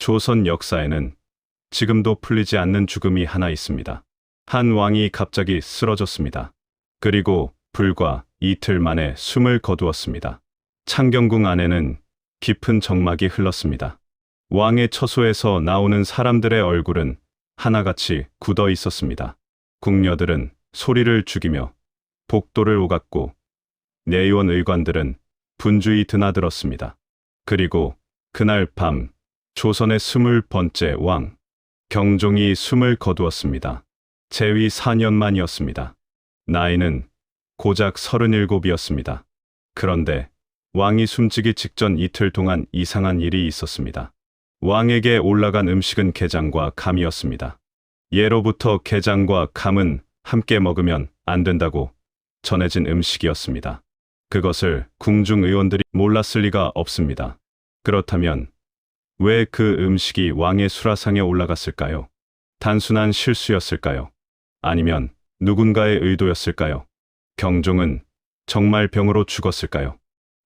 조선 역사에는 지금도 풀리지 않는 죽음이 하나 있습니다. 한 왕이 갑자기 쓰러졌습니다. 그리고 불과 이틀 만에 숨을 거두었습니다. 창경궁 안에는 깊은 정막이 흘렀습니다. 왕의 처소에서 나오는 사람들의 얼굴은 하나같이 굳어 있었습니다. 궁녀들은 소리를 죽이며 복도를 오갔고 내의원 의관들은 분주히 드나들었습니다. 그리고 그날 밤 조선의 20번째 왕 경종이 숨을 거두었습니다. 재위 4년 만이었습니다. 나이는 고작 37이었습니다. 그런데 왕이 숨지기 직전 이틀 동안 이상한 일이 있었습니다. 왕에게 올라간 음식은 게장과 감이었습니다. 예로부터 게장과 감은 함께 먹으면 안 된다고 전해진 음식이었습니다. 그것을 궁중 의원들이 몰랐을 리가 없습니다. 그렇다면 왜 그 음식이 왕의 수라상에 올라갔을까요? 단순한 실수였을까요? 아니면 누군가의 의도였을까요? 경종은 정말 병으로 죽었을까요?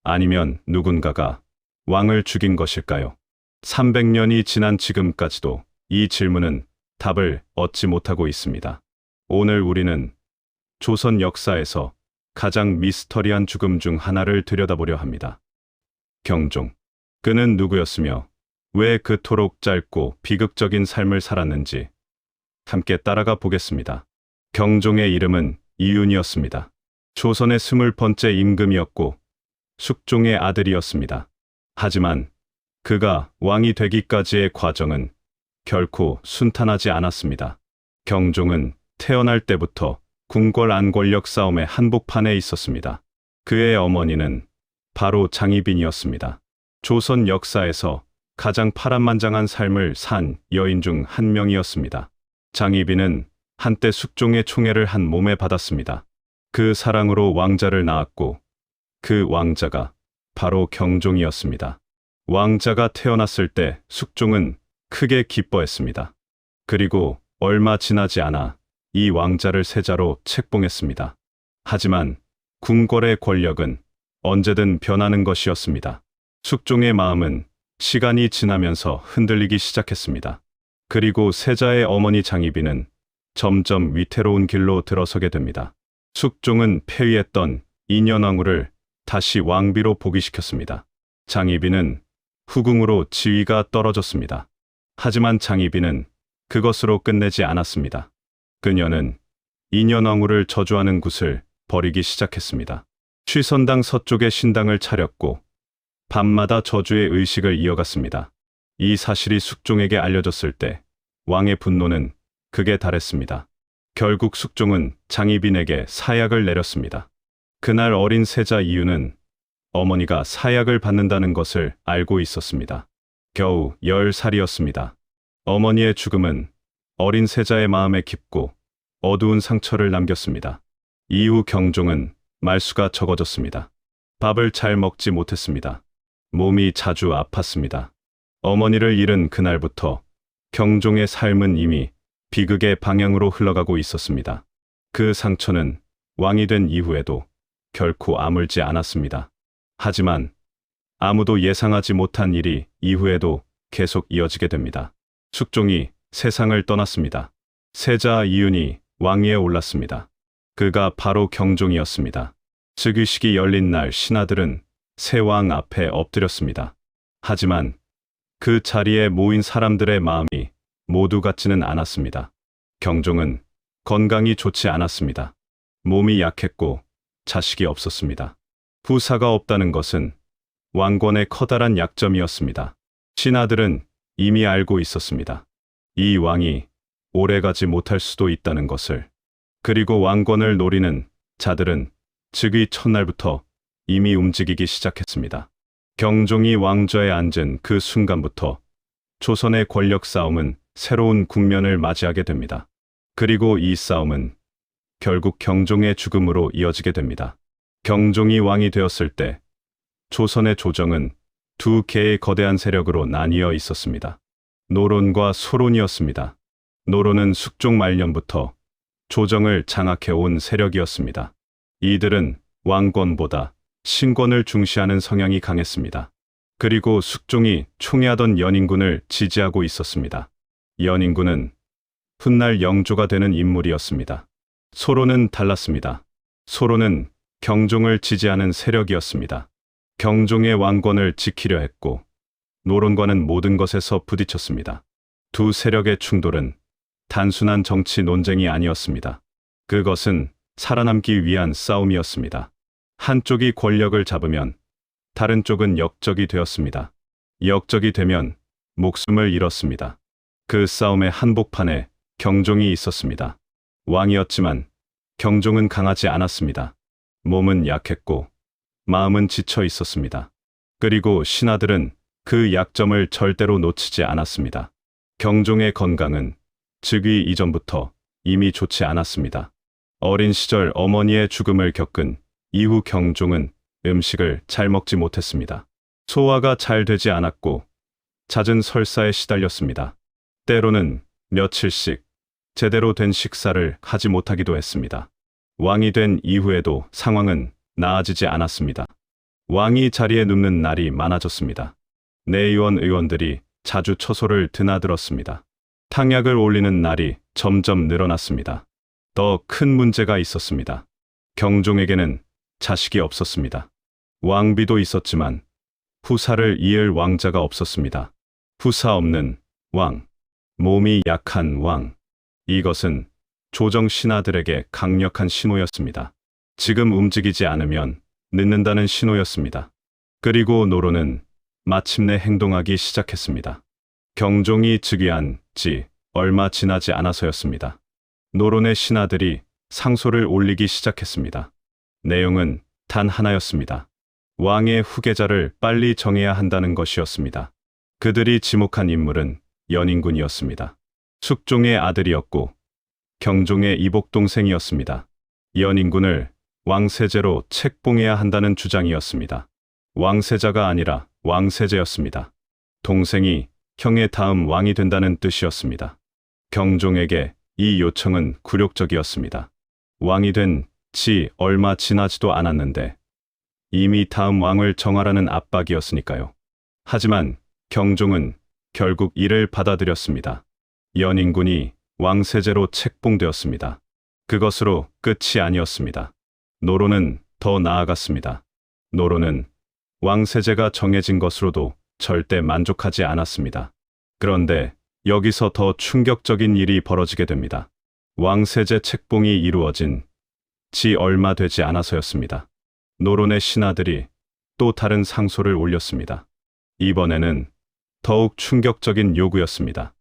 아니면 누군가가 왕을 죽인 것일까요? 300년이 지난 지금까지도 이 질문은 답을 얻지 못하고 있습니다. 오늘 우리는 조선 역사에서 가장 미스터리한 죽음 중 하나를 들여다보려 합니다. 경종. 그는 누구였으며 왜 그토록 짧고 비극적인 삶을 살았는지 함께 따라가 보겠습니다. 경종의 이름은 이윤이었습니다. 조선의 20번째 임금이었고 숙종의 아들이었습니다. 하지만 그가 왕이 되기까지의 과정은 결코 순탄하지 않았습니다. 경종은 태어날 때부터 궁궐 안 권력 싸움의 한복판에 있었습니다. 그의 어머니는 바로 장희빈이었습니다. 조선 역사에서 가장 파란만장한 삶을 산 여인 중 한 명이었습니다. 장희빈은 한때 숙종의 총애를 한 몸에 받았습니다. 그 사랑으로 왕자를 낳았고 그 왕자가 바로 경종이었습니다. 왕자가 태어났을 때 숙종은 크게 기뻐했습니다. 그리고 얼마 지나지 않아 이 왕자를 세자로 책봉했습니다. 하지만 궁궐의 권력은 언제든 변하는 것이었습니다. 숙종의 마음은 시간이 지나면서 흔들리기 시작했습니다. 그리고 세자의 어머니 장희빈은 점점 위태로운 길로 들어서게 됩니다. 숙종은 폐위했던 인현왕후를 다시 왕비로 복위시켰습니다. 장희빈은 후궁으로 지위가 떨어졌습니다. 하지만 장희빈은 그것으로 끝내지 않았습니다. 그녀는 인현왕후를 저주하는 굿을 벌이기 시작했습니다. 취선당 서쪽에 신당을 차렸고 밤마다 저주의 의식을 이어갔습니다. 이 사실이 숙종에게 알려졌을 때 왕의 분노는 극에 달했습니다. 결국 숙종은 장희빈에게 사약을 내렸습니다. 그날 어린 세자 이유는 어머니가 사약을 받는다는 것을 알고 있었습니다. 겨우 10살이었습니다. 어머니의 죽음은 어린 세자의 마음에 깊고 어두운 상처를 남겼습니다. 이후 경종은 말수가 적어졌습니다. 밥을 잘 먹지 못했습니다. 몸이 자주 아팠습니다. 어머니를 잃은 그날부터 경종의 삶은 이미 비극의 방향으로 흘러가고 있었습니다. 그 상처는 왕이 된 이후에도 결코 아물지 않았습니다. 하지만 아무도 예상하지 못한 일이 이후에도 계속 이어지게 됩니다. 숙종이 세상을 떠났습니다. 세자 이윤이 왕위에 올랐습니다. 그가 바로 경종이었습니다. 즉위식이 열린 날 신하들은 새 왕 앞에 엎드렸습니다. 하지만 그 자리에 모인 사람들의 마음이 모두 같지는 않았습니다. 경종은 건강이 좋지 않았습니다. 몸이 약했고 자식이 없었습니다. 부사가 없다는 것은 왕권의 커다란 약점이었습니다. 신하들은 이미 알고 있었습니다. 이 왕이 오래가지 못할 수도 있다는 것을. 그리고 왕권을 노리는 자들은 즉위 첫날부터 이미 움직이기 시작했습니다. 경종이 왕좌에 앉은 그 순간부터 조선의 권력 싸움은 새로운 국면을 맞이하게 됩니다. 그리고 이 싸움은 결국 경종의 죽음으로 이어지게 됩니다. 경종이 왕이 되었을 때 조선의 조정은 두 개의 거대한 세력으로 나뉘어 있었습니다. 노론과 소론이었습니다. 노론은 숙종 말년부터 조정을 장악해온 세력이었습니다. 이들은 왕권보다 신권을 중시하는 성향이 강했습니다. 그리고 숙종이 총애하던 연인군을 지지하고 있었습니다. 연인군은 훗날 영조가 되는 인물이었습니다. 소로는 달랐습니다. 소로는 경종을 지지하는 세력이었습니다. 경종의 왕권을 지키려 했고 노론과는 모든 것에서 부딪혔습니다. 두 세력의 충돌은 단순한 정치 논쟁이 아니었습니다. 그것은 살아남기 위한 싸움이었습니다. 한쪽이 권력을 잡으면 다른 쪽은 역적이 되었습니다. 역적이 되면 목숨을 잃었습니다. 그 싸움의 한복판에 경종이 있었습니다. 왕이었지만 경종은 강하지 않았습니다. 몸은 약했고 마음은 지쳐 있었습니다. 그리고 신하들은 그 약점을 절대로 놓치지 않았습니다. 경종의 건강은 즉위 이전부터 이미 좋지 않았습니다. 어린 시절 어머니의 죽음을 겪은 이후 경종은 음식을 잘 먹지 못했습니다. 소화가 잘 되지 않았고 잦은 설사에 시달렸습니다. 때로는 며칠씩 제대로 된 식사를 하지 못하기도 했습니다. 왕이 된 이후에도 상황은 나아지지 않았습니다. 왕이 자리에 눕는 날이 많아졌습니다. 내의원 의원들이 자주 처소를 드나들었습니다. 탕약을 올리는 날이 점점 늘어났습니다. 더 큰 문제가 있었습니다. 경종에게는 자식이 없었습니다. 왕비도 있었지만 후사를 이을 왕자가 없었습니다. 후사 없는 왕, 몸이 약한 왕. 이것은 조정 신하들에게 강력한 신호였습니다. 지금 움직이지 않으면 늦는다는 신호였습니다. 그리고 노론은 마침내 행동하기 시작했습니다. 경종이 즉위한 지 얼마 지나지 않아서였습니다. 노론의 신하들이 상소를 올리기 시작했습니다. 내용은 단 하나였습니다. 왕의 후계자를 빨리 정해야 한다는 것이었습니다. 그들이 지목한 인물은 연인군이었습니다. 숙종의 아들이었고 경종의 이복동생이었습니다. 연인군을 왕세제로 책봉해야 한다는 주장이었습니다. 왕세자가 아니라 왕세제였습니다. 동생이 형의 다음 왕이 된다는 뜻이었습니다. 경종에게 이 요청은 굴욕적이었습니다. 왕이 된 지 얼마 지나지도 않았는데 이미 다음 왕을 정하라는 압박이었으니까요. 하지만 경종은 결국 이를 받아들였습니다. 연인군이 왕세제로 책봉되었습니다. 그것으로 끝이 아니었습니다. 노론은 더 나아갔습니다. 노론은 왕세제가 정해진 것으로도 절대 만족하지 않았습니다. 그런데 여기서 더 충격적인 일이 벌어지게 됩니다. 왕세제 책봉이 이루어진 지 얼마 되지 않아서였습니다. 노론의 신하들이 또 다른 상소를 올렸습니다. 이번에는 더욱 충격적인 요구였습니다.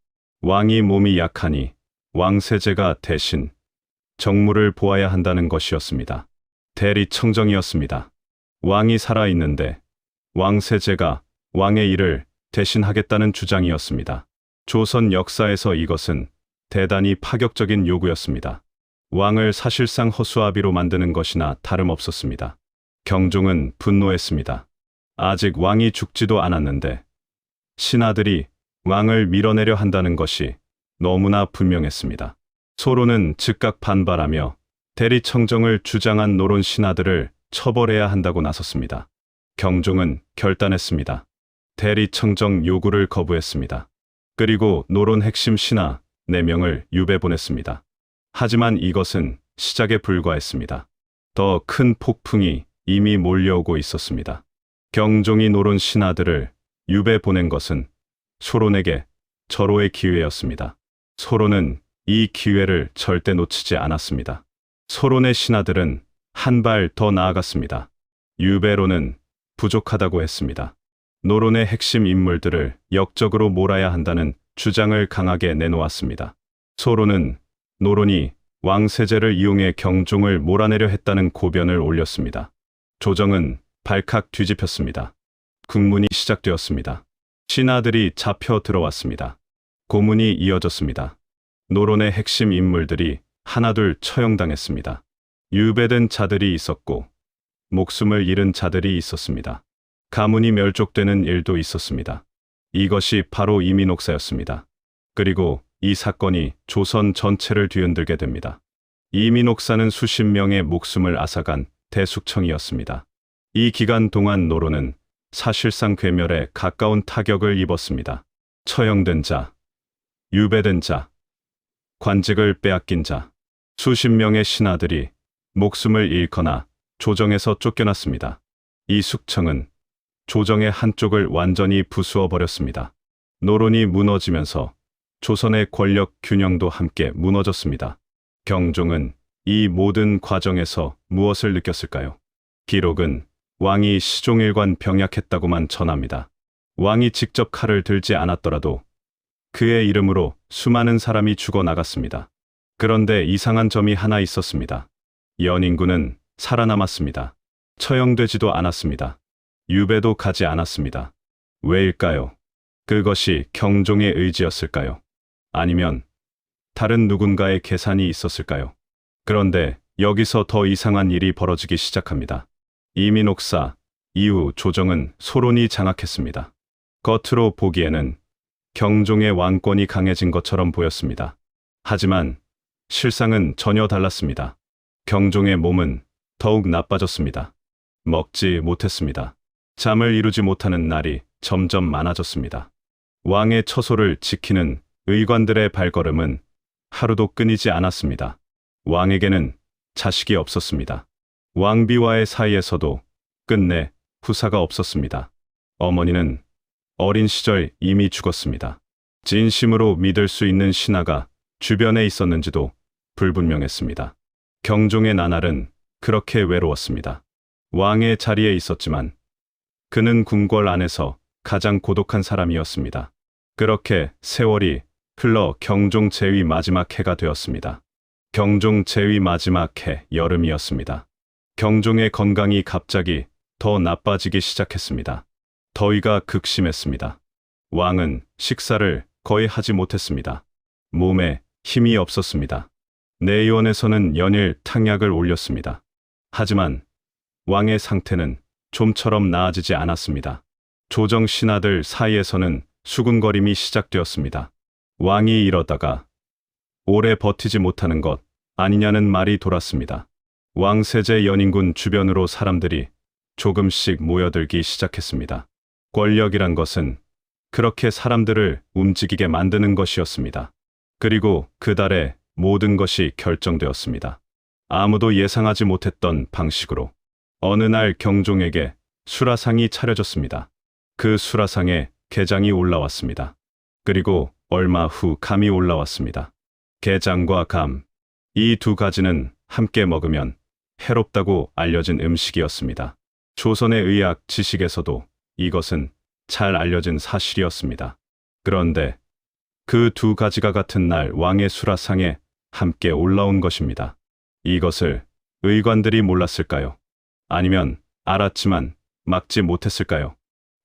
왕이 몸이 약하니 왕세제가 대신 정무를 보아야 한다는 것이었습니다. 대리청정이었습니다. 왕이 살아있는데 왕세제가 왕의 일을 대신하겠다는 주장이었습니다. 조선 역사에서 이것은 대단히 파격적인 요구였습니다. 왕을 사실상 허수아비로 만드는 것이나 다름없었습니다. 경종은 분노했습니다. 아직 왕이 죽지도 않았는데 신하들이 왕을 밀어내려 한다는 것이 너무나 분명했습니다. 소로는 즉각 반발하며 대리청정을 주장한 노론 신하들을 처벌해야 한다고 나섰습니다. 경종은 결단했습니다. 대리청정 요구를 거부했습니다. 그리고 노론 핵심 신하 4명을 유배 보냈습니다. 하지만 이것은 시작에 불과했습니다. 더 큰 폭풍이 이미 몰려오고 있었습니다. 경종이 노론 신하들을 유배 보낸 것은 소론에게 절호의 기회였습니다. 소론은 이 기회를 절대 놓치지 않았습니다. 소론의 신하들은 한 발 더 나아갔습니다. 유배로는 부족하다고 했습니다. 노론의 핵심 인물들을 역적으로 몰아야 한다는 주장을 강하게 내놓았습니다. 소론은 노론이 왕세제를 이용해 경종을 몰아내려 했다는 고변을 올렸습니다. 조정은 발칵 뒤집혔습니다. 국문이 시작되었습니다. 신하들이 잡혀 들어왔습니다. 고문이 이어졌습니다. 노론의 핵심 인물들이 하나둘 처형당했습니다. 유배된 자들이 있었고 목숨을 잃은 자들이 있었습니다. 가문이 멸족되는 일도 있었습니다. 이것이 바로 이민옥사였습니다. 그리고 이 사건이 조선 전체를 뒤흔들게 됩니다. 이민옥사는 수십 명의 목숨을 앗아간 대숙청이었습니다. 이 기간 동안 노론은 사실상 괴멸에 가까운 타격을 입었습니다. 처형된 자, 유배된 자, 관직을 빼앗긴 자, 수십 명의 신하들이 목숨을 잃거나 조정에서 쫓겨났습니다. 이 숙청은 조정의 한쪽을 완전히 부수어 버렸습니다. 노론이 무너지면서 조선의 권력 균형도 함께 무너졌습니다. 경종은 이 모든 과정에서 무엇을 느꼈을까요? 기록은 왕이 시종일관 병약했다고만 전합니다. 왕이 직접 칼을 들지 않았더라도 그의 이름으로 수많은 사람이 죽어나갔습니다. 그런데 이상한 점이 하나 있었습니다. 연인군은 살아남았습니다. 처형되지도 않았습니다. 유배도 가지 않았습니다. 왜일까요? 그것이 경종의 의지였을까요? 아니면 다른 누군가의 계산이 있었을까요? 그런데 여기서 더 이상한 일이 벌어지기 시작합니다. 이민옥사 이후 조정은 소론이 장악했습니다. 겉으로 보기에는 경종의 왕권이 강해진 것처럼 보였습니다. 하지만 실상은 전혀 달랐습니다. 경종의 몸은 더욱 나빠졌습니다. 먹지 못했습니다. 잠을 이루지 못하는 날이 점점 많아졌습니다. 왕의 처소를 지키는 의관들의 발걸음은 하루도 끊이지 않았습니다. 왕에게는 자식이 없었습니다. 왕비와의 사이에서도 끝내 후사가 없었습니다. 어머니는 어린 시절 이미 죽었습니다. 진심으로 믿을 수 있는 신하가 주변에 있었는지도 불분명했습니다. 경종의 나날은 그렇게 외로웠습니다. 왕의 자리에 있었지만 그는 궁궐 안에서 가장 고독한 사람이었습니다. 그렇게 세월이 흘러 경종 제위 마지막 해가 되었습니다. 경종 제위 마지막 해 여름이었습니다. 경종의 건강이 갑자기 더 나빠지기 시작했습니다. 더위가 극심했습니다. 왕은 식사를 거의 하지 못했습니다. 몸에 힘이 없었습니다. 내의원에서는 연일 탕약을 올렸습니다. 하지만 왕의 상태는 좀처럼 나아지지 않았습니다. 조정 신하들 사이에서는 수군거림이 시작되었습니다. 왕이 이러다가 오래 버티지 못하는 것 아니냐는 말이 돌았습니다. 왕세제 연인군 주변으로 사람들이 조금씩 모여들기 시작했습니다. 권력이란 것은 그렇게 사람들을 움직이게 만드는 것이었습니다. 그리고 그달에 모든 것이 결정되었습니다. 아무도 예상하지 못했던 방식으로 어느 날 경종에게 수라상이 차려졌습니다. 그 수라상에 게장이 올라왔습니다. 그리고 얼마 후 감이 올라왔습니다. 게장과 감, 이 두 가지는 함께 먹으면 해롭다고 알려진 음식이었습니다. 조선의 의학 지식에서도 이것은 잘 알려진 사실이었습니다. 그런데 그 두 가지가 같은 날 왕의 수라상에 함께 올라온 것입니다. 이것을 의관들이 몰랐을까요? 아니면 알았지만 막지 못했을까요?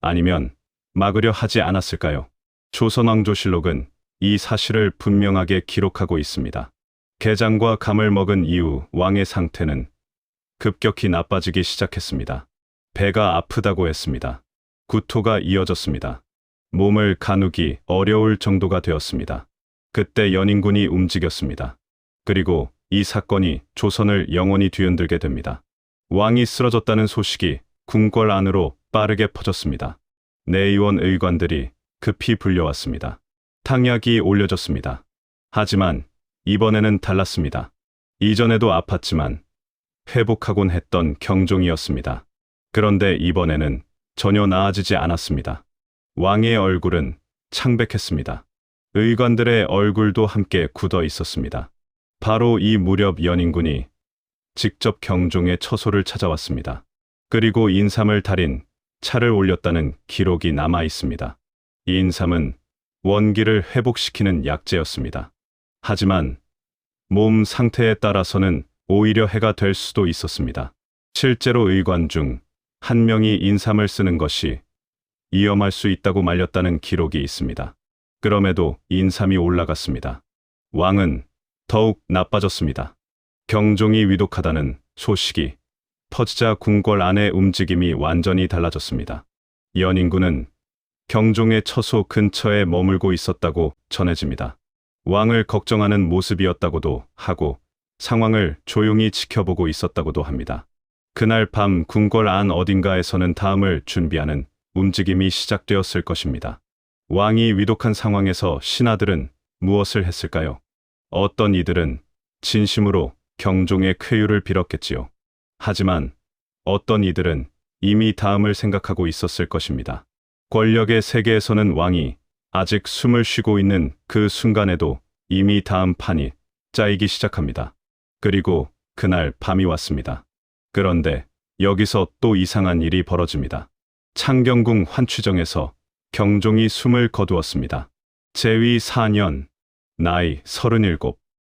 아니면 막으려 하지 않았을까요? 조선왕조실록은 이 사실을 분명하게 기록하고 있습니다. 게장과 감을 먹은 이후 왕의 상태는 급격히 나빠지기 시작했습니다. 배가 아프다고 했습니다. 구토가 이어졌습니다. 몸을 가누기 어려울 정도가 되었습니다. 그때 연인군이 움직였습니다. 그리고 이 사건이 조선을 영원히 뒤흔들게 됩니다. 왕이 쓰러졌다는 소식이 궁궐 안으로 빠르게 퍼졌습니다. 내의원 의관들이 급히 불려왔습니다. 탕약이 올려졌습니다. 하지만 이번에는 달랐습니다. 이전에도 아팠지만 회복하곤 했던 경종이었습니다. 그런데 이번에는 전혀 나아지지 않았습니다. 왕의 얼굴은 창백했습니다. 의관들의 얼굴도 함께 굳어 있었습니다. 바로 이 무렵 연인군이 직접 경종의 처소를 찾아왔습니다. 그리고 인삼을 달인 차를 올렸다는 기록이 남아 있습니다. 이 인삼은 원기를 회복시키는 약재였습니다. 하지만 몸 상태에 따라서는 오히려 해가 될 수도 있었습니다. 실제로 의관 중 한 명이 인삼을 쓰는 것이 위험할 수 있다고 말렸다는 기록이 있습니다. 그럼에도 인삼이 올라갔습니다. 왕은 더욱 나빠졌습니다. 경종이 위독하다는 소식이 퍼지자 궁궐 안의 움직임이 완전히 달라졌습니다. 연인군은 경종의 처소 근처에 머물고 있었다고 전해집니다. 왕을 걱정하는 모습이었다고도 하고 상황을 조용히 지켜보고 있었다고도 합니다. 그날 밤 궁궐 안 어딘가에서는 다음을 준비하는 움직임이 시작되었을 것입니다. 왕이 위독한 상황에서 신하들은 무엇을 했을까요? 어떤 이들은 진심으로 경종의 쾌유를 빌었겠지요. 하지만 어떤 이들은 이미 다음을 생각하고 있었을 것입니다. 권력의 세계에서는 왕이 아직 숨을 쉬고 있는 그 순간에도 이미 다음 판이 짜이기 시작합니다. 그리고 그날 밤이 왔습니다. 그런데 여기서 또 이상한 일이 벌어집니다. 창경궁 환추정에서 경종이 숨을 거두었습니다. 제위 4년, 나이 37,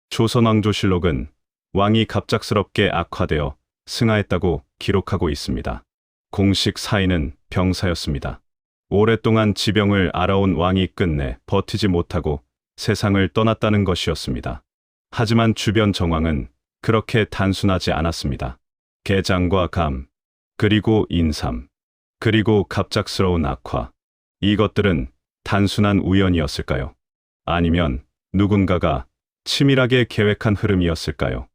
조선왕조실록은 왕이 갑작스럽게 악화되어 승하했다고 기록하고 있습니다. 공식 사인은 병사였습니다. 오랫동안 지병을 알아온 왕이 끝내 버티지 못하고 세상을 떠났다는 것이었습니다. 하지만 주변 정황은 그렇게 단순하지 않았습니다. 개장과 감, 그리고 인삼, 그리고 갑작스러운 악화. 이것들은 단순한 우연이었을까요? 아니면 누군가가 치밀하게 계획한 흐름이었을까요?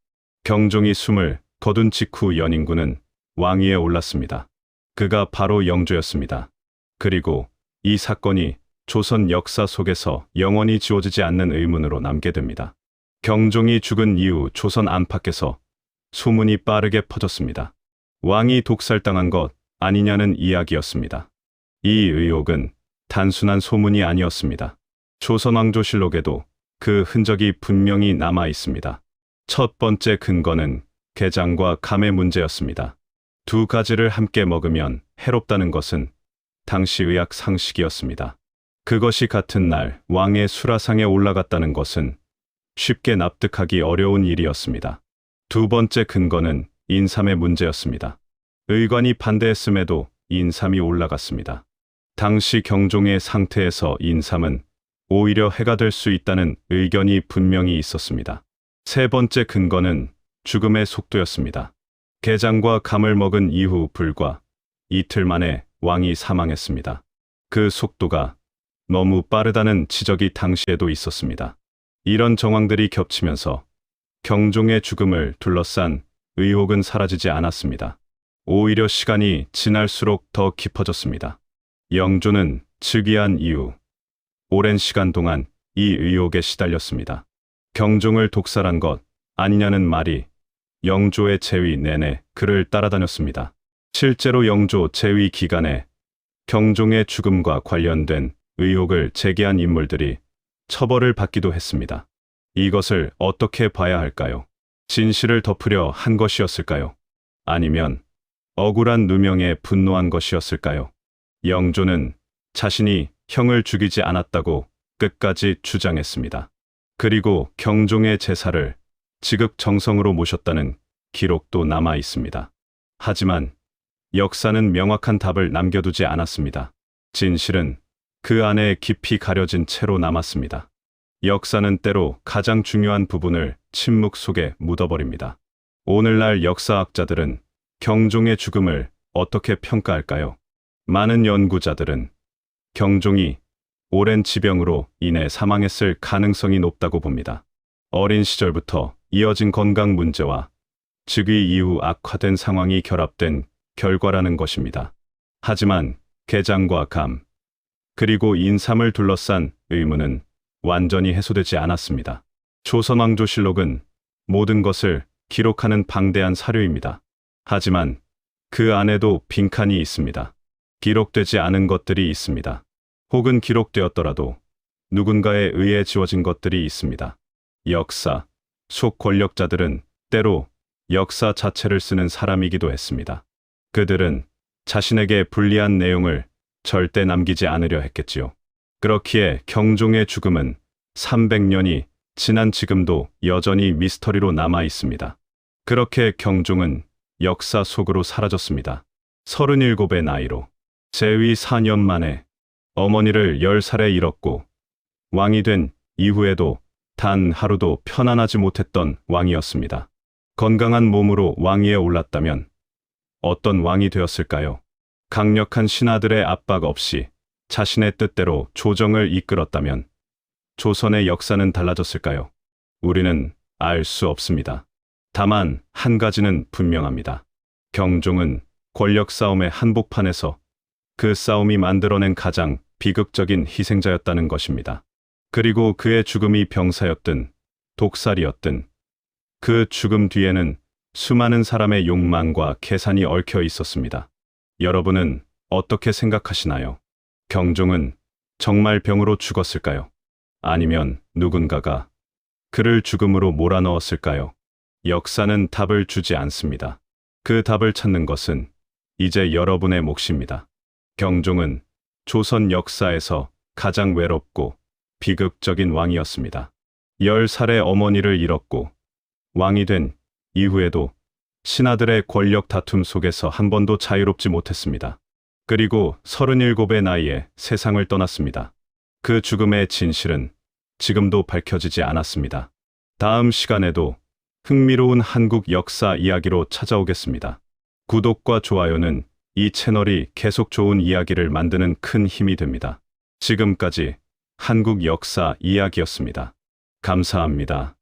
경종이 숨을 거둔 직후 연인군은 왕위에 올랐습니다. 그가 바로 영조였습니다. 그리고 이 사건이 조선 역사 속에서 영원히 지워지지 않는 의문으로 남게 됩니다. 경종이 죽은 이후 조선 안팎에서 소문이 빠르게 퍼졌습니다. 왕이 독살당한 것 아니냐는 이야기였습니다. 이 의혹은 단순한 소문이 아니었습니다. 조선왕조실록에도 그 흔적이 분명히 남아 있습니다. 첫 번째 근거는 개장과 감의 문제였습니다. 두 가지를 함께 먹으면 해롭다는 것은 당시 의학 상식이었습니다. 그것이 같은 날 왕의 수라상에 올라갔다는 것은 쉽게 납득하기 어려운 일이었습니다. 두 번째 근거는 인삼의 문제였습니다. 의관이 반대했음에도 인삼이 올라갔습니다. 당시 경종의 상태에서 인삼은 오히려 해가 될 수 있다는 의견이 분명히 있었습니다. 세 번째 근거는 죽음의 속도였습니다. 게장과 감을 먹은 이후 불과 이틀 만에 왕이 사망했습니다. 그 속도가 너무 빠르다는 지적이 당시에도 있었습니다. 이런 정황들이 겹치면서 경종의 죽음을 둘러싼 의혹은 사라지지 않았습니다. 오히려 시간이 지날수록 더 깊어졌습니다. 영조는 즉위한 이후 오랜 시간 동안 이 의혹에 시달렸습니다. 경종을 독살한 것 아니냐는 말이 영조의 재위 내내 그를 따라다녔습니다. 실제로 영조 재위 기간에 경종의 죽음과 관련된 의혹을 제기한 인물들이 처벌을 받기도 했습니다. 이것을 어떻게 봐야 할까요? 진실을 덮으려 한 것이었을까요? 아니면 억울한 누명에 분노한 것이었을까요? 영조는 자신이 형을 죽이지 않았다고 끝까지 주장했습니다. 그리고 경종의 제사를 지극정성으로 모셨다는 기록도 남아 있습니다. 하지만 역사는 명확한 답을 남겨두지 않았습니다. 진실은 그 안에 깊이 가려진 채로 남았습니다. 역사는 때로 가장 중요한 부분을 침묵 속에 묻어버립니다. 오늘날 역사학자들은 경종의 죽음을 어떻게 평가할까요? 많은 연구자들은 경종이 오랜 지병으로 인해 사망했을 가능성이 높다고 봅니다. 어린 시절부터 이어진 건강 문제와 즉위 이후 악화된 상황이 결합된 결과라는 것입니다. 하지만 게장과 감, 그리고 인삼을 둘러싼 의문은 완전히 해소되지 않았습니다. 조선왕조실록은 모든 것을 기록하는 방대한 사료입니다. 하지만 그 안에도 빈칸이 있습니다. 기록되지 않은 것들이 있습니다. 혹은 기록되었더라도 누군가에 의해 지워진 것들이 있습니다. 역사 속 권력자들은 때로 역사 자체를 쓰는 사람이기도 했습니다. 그들은 자신에게 불리한 내용을 절대 남기지 않으려 했겠지요. 그렇기에 경종의 죽음은 300년이 지난 지금도 여전히 미스터리로 남아 있습니다. 그렇게 경종은 역사 속으로 사라졌습니다. 37의 나이로 재위 4년 만에 어머니를 10살에 잃었고 왕이 된 이후에도 단 하루도 편안하지 못했던 왕이었습니다. 건강한 몸으로 왕위에 올랐다면 어떤 왕이 되었을까요? 강력한 신하들의 압박 없이 자신의 뜻대로 조정을 이끌었다면 조선의 역사는 달라졌을까요? 우리는 알 수 없습니다. 다만 한 가지는 분명합니다. 경종은 권력 싸움의 한복판에서 그 싸움이 만들어낸 가장 비극적인 희생자였다는 것입니다. 그리고 그의 죽음이 병사였든 독살이었든 그 죽음 뒤에는 수많은 사람의 욕망과 계산이 얽혀 있었습니다. 여러분은 어떻게 생각하시나요? 경종은 정말 병으로 죽었을까요? 아니면 누군가가 그를 죽음으로 몰아넣었을까요? 역사는 답을 주지 않습니다. 그 답을 찾는 것은 이제 여러분의 몫입니다. 경종은 조선 역사에서 가장 외롭고 비극적인 왕이었습니다. 10살의 어머니를 잃었고 왕이 된 이후에도 신하들의 권력 다툼 속에서 한 번도 자유롭지 못했습니다. 그리고 37의 나이에 세상을 떠났습니다. 그 죽음의 진실은 지금도 밝혀지지 않았습니다. 다음 시간에도 흥미로운 한국 역사 이야기로 찾아오겠습니다. 구독과 좋아요는 이 채널이 계속 좋은 이야기를 만드는 큰 힘이 됩니다. 지금까지 한국 역사 이야기였습니다. 감사합니다.